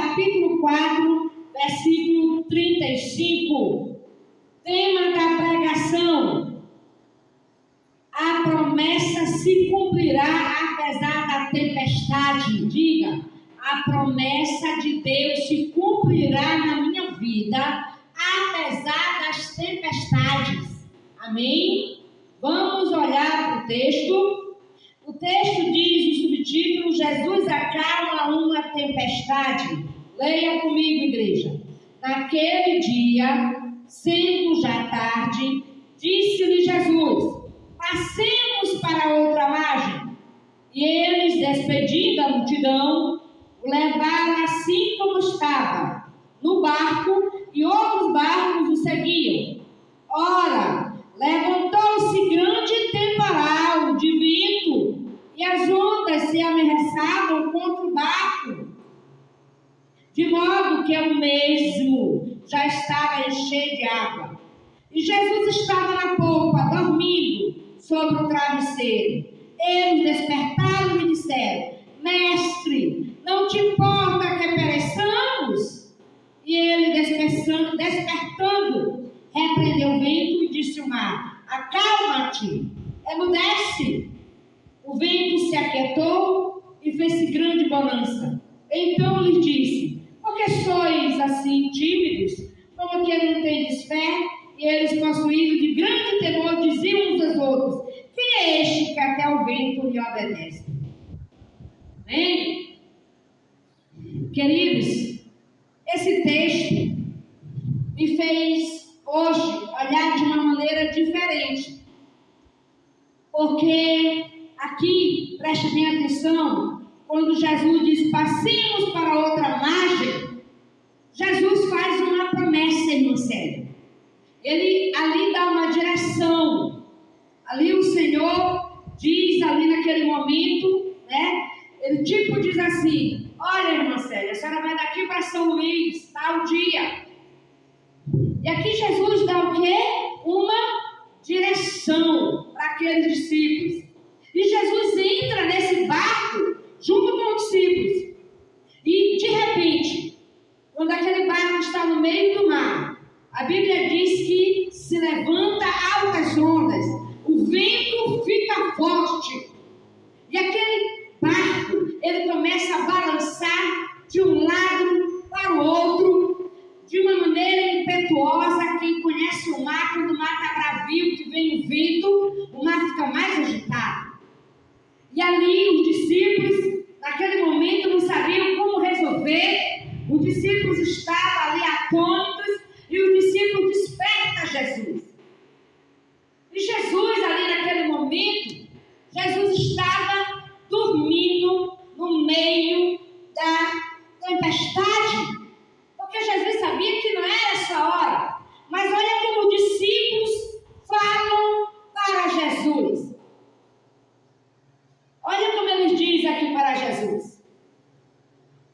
capítulo 4, versículo 35. Tema da pregação: a promessa se cumprirá apesar da tempestade. Diga: a promessa de Deus se cumprirá na minha vida, apesar das tempestades. Amém? Vamos olhar para o texto. O texto diz, o subtítulo: Jesus acalma uma tempestade. Leia comigo, igreja. Naquele dia, sendo já tarde, disse-lhe Jesus: passemos para outra margem. E eles, despedindo a multidão, o levaram assim como estava, no barco, e outros barcos o seguiam. Ora, levantou-se grande temporal de vento, e as ondas se arremessavam contra o barco, de modo que o mesmo já estava cheio de água. E Jesus estava na polpa, dormindo sobre o travesseiro. Eles despertaram e disseram: Mestre, não te importa que pereçamos? E ele, despertando, repreendeu o vento e disse ao mar: acalma-te, emudece. O vento se aquietou e fez-se grande bonança. Então lhes disse: por que sois assim tímidos? Como que não tendes fé? E eles, possuídos de grande temor, diziam uns aos outros: quem é este que até o vento lhe obedece? Amém? Queridos, esse texto me fez hoje olhar de uma maneira diferente. Porque aqui, preste bem atenção, quando Jesus diz: passemos para outra margem, Jesus faz uma promessa, irmão Célio. Ele ali dá uma direção. Ali o Senhor diz, ali naquele momento, né? Ele tipo diz assim: olha, irmã Célia, a senhora vai daqui para São Luís, tal dia. E aqui Jesus dá o quê? Uma direção para aqueles discípulos. E Jesus entra nesse barco junto com os discípulos. E de repente, quando aquele barco está no meio do mar, a Bíblia diz que se levanta altas ondas, o vento fica forte. E aquele barco, ele começa a balançar de um lado para o outro, de uma maneira impetuosa. Quem conhece o mar, quando o mar está bravio, que vem o vento, o mar fica mais agitado. E ali os discípulos, naquele momento, não sabiam como resolver. Os discípulos estavam ali atônitos, e o discípulo desperta Jesus. E Jesus, ali naquele momento, Jesus estava dormindo no meio da tempestade. Porque Jesus sabia que não era essa hora. Mas olha como os discípulos falam para Jesus. Olha como eles dizem aqui para Jesus.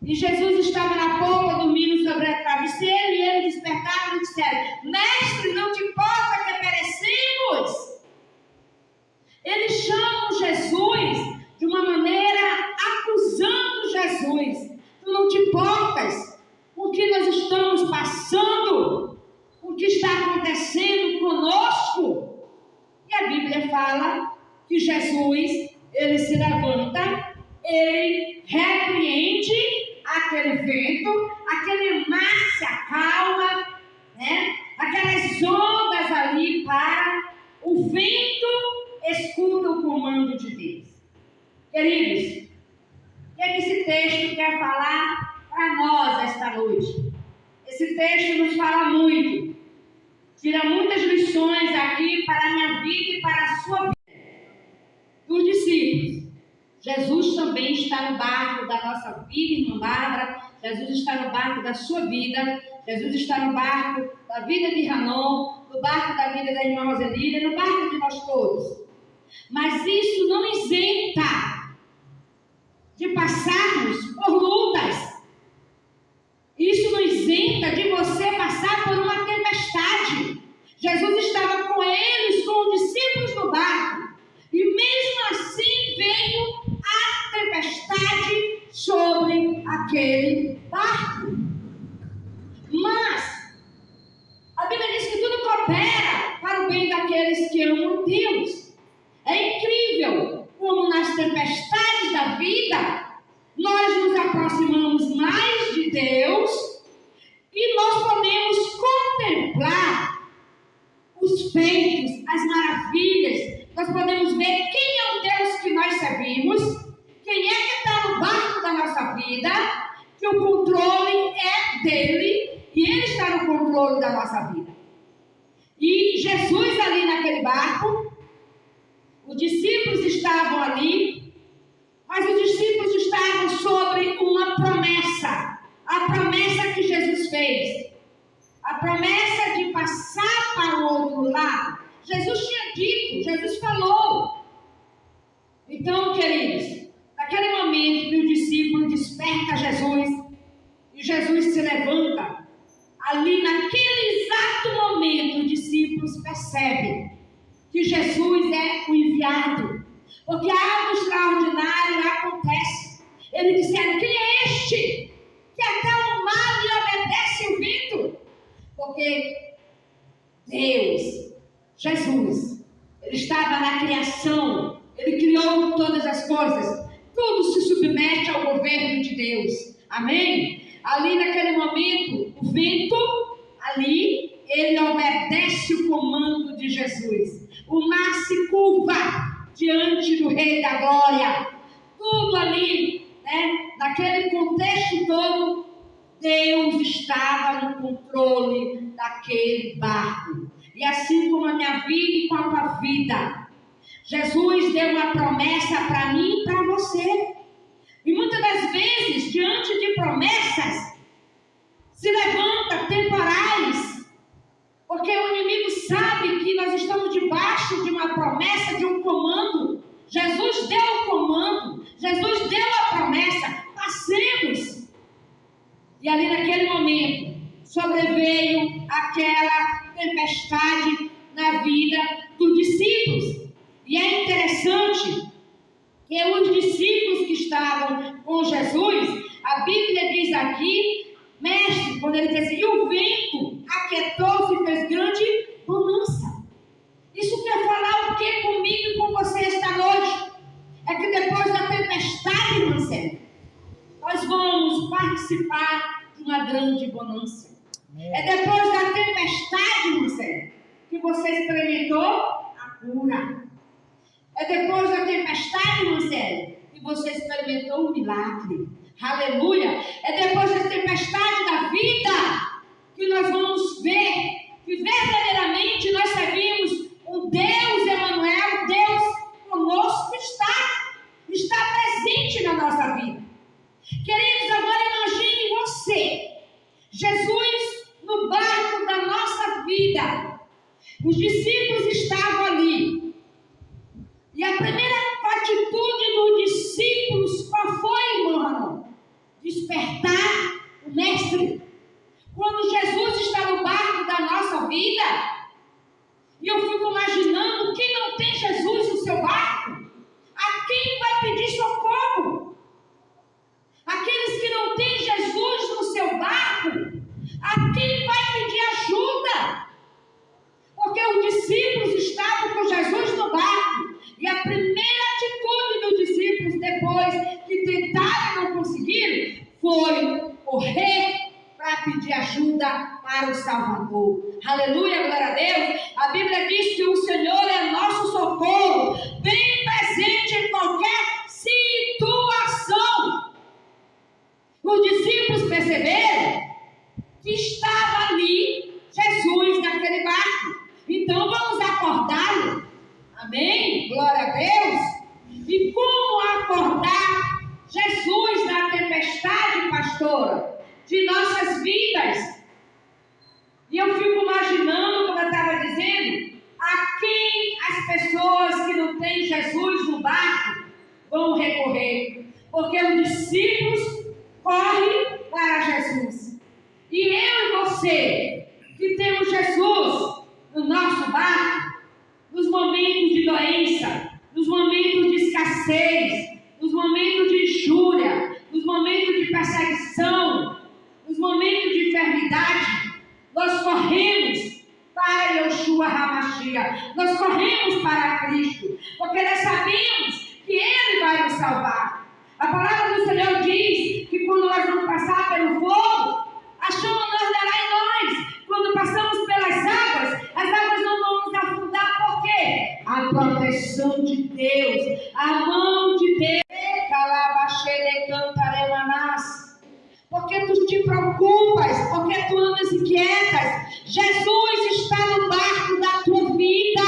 E Jesus estava na polpa, dormindo sobre a travesseiro, e eles despertaram e disseram: Mestre, não te importa que perecemos? Eles chamam Jesus de uma maneira acusando Jesus. Tu não te importas com o que nós estamos passando, com o que está acontecendo conosco? E a Bíblia fala que Jesus, ele se levanta, ele repreende aquele vento, aquele mar se acalma, né? Aquelas ondas ali para o vento escuta o comando de Deus. Queridos, o que esse texto quer falar para nós esta noite? Esse texto nos fala muito, tira muitas lições aqui para a minha vida e para a sua vida. Dos discípulos, Jesus também está no barco da nossa vida, irmã Bárbara. Jesus está no barco da sua vida. Jesus está no barco da vida de Ranon, no barco da vida da irmã Roselília, no barco de nós todos. Mas isso não isenta de passarmos por lutas. Isso não isenta de você passar por uma tempestade. Jesus estava com eles, com os discípulos no barco. E mesmo assim veio a tempestade sobre aquele barco. opera para o bem daqueles que amam Deus. É incrível como nas tempestades da vida nós nos aproximamos mais de Deus e nós podemos contemplar os feitos, as maravilhas. Nós podemos ver quem é o Deus que nós servimos, quem é que está no barco da nossa vida, que o controle é dele e ele está no controle da nossa vida. E Jesus ali naquele barco, os discípulos estavam ali, mas os discípulos estavam sobre uma promessa, a promessa que Jesus fez, a promessa de passar para o outro lado. Jesus tinha dito, Jesus falou. Então, queridos, naquele momento que o discípulo desperta Jesus, e Jesus se levanta, ali naquele exato momento, os discípulos percebem que Jesus é o enviado, porque algo extraordinário acontece. Eles disseram: quem é este que até o mar lhe obedece o vento? Porque Deus, Jesus, ele estava na criação, ele criou todas as coisas, tudo se submete ao governo de Deus. Amém? Ali naquele momento, o vento, ali, ele obedece o comando de Jesus. O mar se curva diante do Rei da Glória. Tudo ali, naquele contexto todo, Deus estava no controle daquele barco. E assim como a minha vida e com a tua vida, Jesus deu uma promessa para mim e para você. E muitas das vezes, diante de promessas, se levanta temporais, porque o inimigo sabe que nós estamos debaixo de uma promessa, de um comando. Jesus deu o comando, Jesus deu a promessa, passemos. E ali naquele momento, sobreveio aquela tempestade na vida dos discípulos. E é interessante que os discípulos que estavam com Jesus, a Bíblia diz aqui, mestre, quando ele diz assim, e o vento aquietou-se e fez grande bonança. Isso quer falar o que comigo e com você esta noite? É que depois da tempestade, Marcelo, nós vamos participar de uma grande bonança. É depois da tempestade, Marcelo, que você experimentou a cura. É depois da tempestade, Marcelo, que você experimentou o milagre. Aleluia! É depois da tempestade da vida que nós vamos ver que verdadeiramente nós servimos o Deus Emanuel, Deus conosco está presente na nossa vida. Queridos, agora imagine você, Jesus no barco da nossa vida. Os discípulos estavam ali. E a primeira atitude dos discípulos, qual foi, irmão? Despertar o mestre. Quando Jesus está no barco da nossa vida, e eu fico imaginando quem não tem Jesus no seu barco, a quem vai pedir socorro? Aqueles que não têm Jesus no seu barco, a quem vai pedir ajuda? Porque os discípulos estavam com Jesus no barco, e a primeira atitude dos discípulos, depois que tentaram e não conseguiram, foi correr para pedir ajuda para o Salvador. Aleluia, glória a Deus. A Bíblia diz que o Senhor é nosso socorro, bem presente em qualquer situação. Os discípulos perceberam que estava ali Jesus naquele barco. Então vamos acordá-lo. Amém? Glória a Deus. E como acordar Jesus na tempestade, pastora, de nossas vidas? E eu fico imaginando, como eu estava dizendo, a quem as pessoas que não têm Jesus no barco vão recorrer. Porque os discípulos correm para Jesus. E eu e você, que temos Jesus no nosso barco, nos momentos de doença, nos momentos de escassez, nos momentos de injúria, nos momentos de perseguição, nos momentos de enfermidade, nós corremos para Yeshua HaMashiach. Nós corremos para Cristo, porque nós sabemos que Ele vai nos salvar. A palavra do Senhor diz que quando nós vamos passar pelo fogo, a chama não arderá em nós. Quando passamos pelas águas, as águas não vão nos afundar. Por quê? A proteção de Deus, a mão de Deus. Porque tu te preocupas, porque tu andas inquietas. Jesus está no barco da tua vida.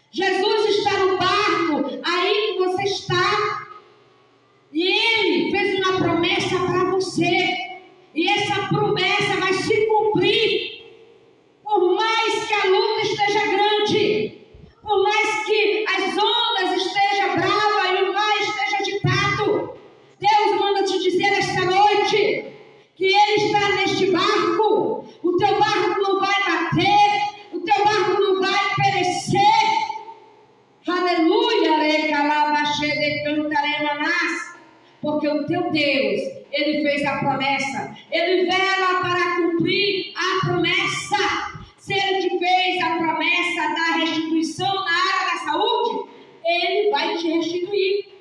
Jesus está no barco aí que você está. E Ele fez uma promessa para você. E essa promessa vai se cumprir. Por mais que a luta esteja grande, por mais que as ondas estejam bravas e o mar esteja agitado, Deus manda te dizer esta noite que Ele está neste barco. O teu barco não vai bater, o teu barco não vai perecer. Aleluia, porque o teu Deus, Ele fez a promessa, Ele vela para cumprir a promessa. Se Ele te fez a promessa da restituição na área da saúde, Ele vai te restituir.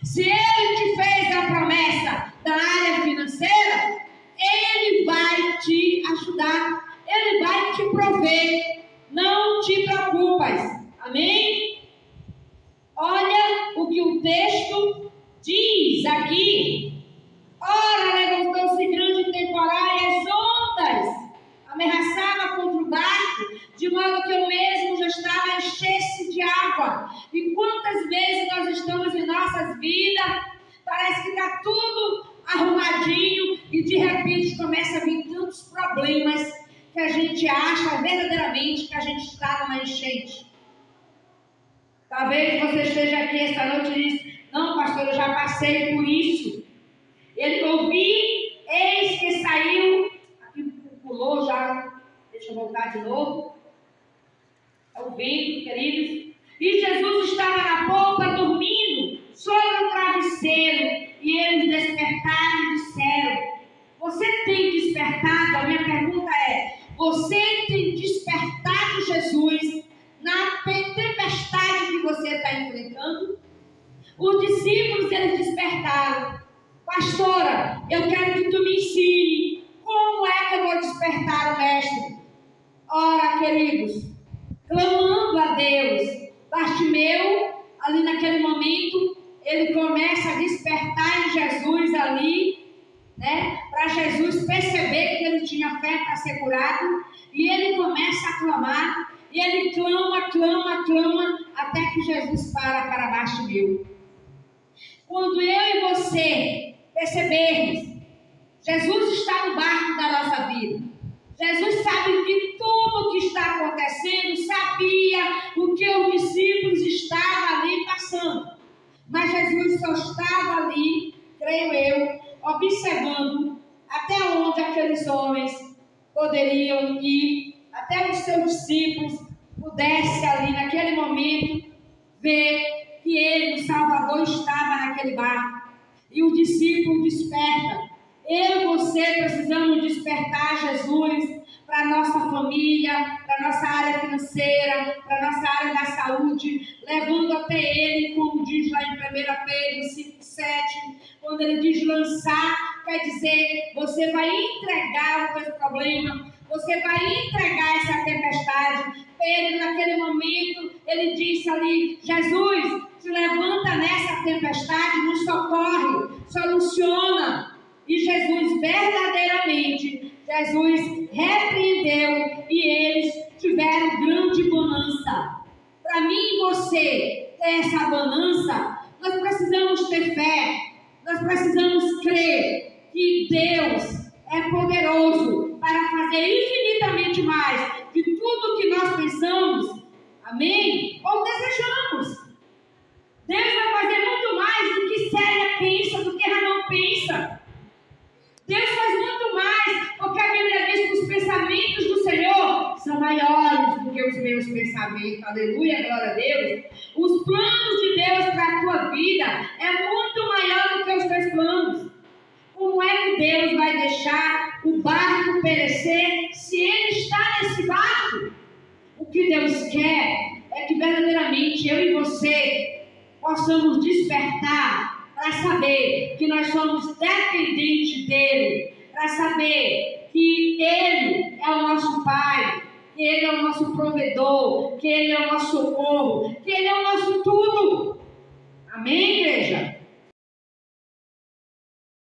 Se Ele te fez a promessa da área financeira, Ele vai te ajudar, Ele vai te prover. Não te preocupes. Amém? Olha o que o texto diz aqui. Ora, levantou-se grande temporal e as ondas ameaçavam contra o barco, de modo que eu mesmo já estava a encher-se de água. E quantas vezes nós estamos em nossas vidas, parece que está tudo arrumadinho e de repente começa a vir tantos problemas que a gente acha verdadeiramente que a gente está numa enchente. Talvez você esteja aqui esta noite e diz: não, pastor, eu já passei por isso. Ele ouvi, eis que saiu, aqui pulou já, deixa eu voltar de novo. É o vento, queridos. E Jesus estava na polpa dormindo sobre o travesseiro, e eles despertaram e disseram: você tem despertado? A minha pergunta é: você tem despertado Jesus na tempestade que você está enfrentando? Os discípulos, eles despertaram: pastora, eu quero que tu me ensine como é que eu vou despertar o mestre. Ora, queridos, clamando a Deus, Bartimeu, ali naquele momento, ele começa a despertar em Jesus ali, né, para Jesus perceber que ele tinha fé para ser curado, e ele começa a clamar, e ele clama, até que Jesus para Bartimeu. Quando eu e você percebermos, Jesus está no barco da nossa vida. Jesus sabe de tudo o que está acontecendo, sabia o que os discípulos estavam ali passando. Mas Jesus só estava ali, creio eu, observando até onde aqueles homens poderiam ir, até os seus discípulos pudessem ali naquele momento ver que Ele, o Salvador, estava naquele barco. E o discípulo desperta. Eu e você precisamos despertar Jesus para a nossa família, para a nossa área financeira, para a nossa área da saúde, levando até Ele, como diz lá em 1 Pedro 5,7, quando ele diz lançar, quer dizer, você vai entregar o teu problema, você vai entregar essa tempestade. Pedro, naquele momento, ele disse ali: Jesus, se levanta nessa tempestade, nos socorre, soluciona. E Jesus, verdadeiramente, Jesus repreendeu e eles tiveram grande bonança. Para mim e você ter essa bonança, nós precisamos ter fé, nós precisamos crer que Deus é poderoso para fazer infinitamente mais de tudo que nós pensamos, amém? Ou desejamos. Deus vai fazer muito mais do que Célia pensa, do que Ramon pensa. Deus faz muito mais, porque a Bíblia diz que os pensamentos do Senhor são maiores do que os meus pensamentos. Aleluia, glória a Deus. Os planos de Deus para a tua vida é muito maior do que os teus planos. Como é que Deus vai deixar o barco perecer se Ele está nesse barco. O que Deus quer é que verdadeiramente eu e você possamos despertar para saber que nós somos dependentes dEle, para saber que Ele é o nosso Pai, que Ele é o nosso provedor, que Ele é o nosso socorro, que Ele é o nosso tudo. Amém, igreja?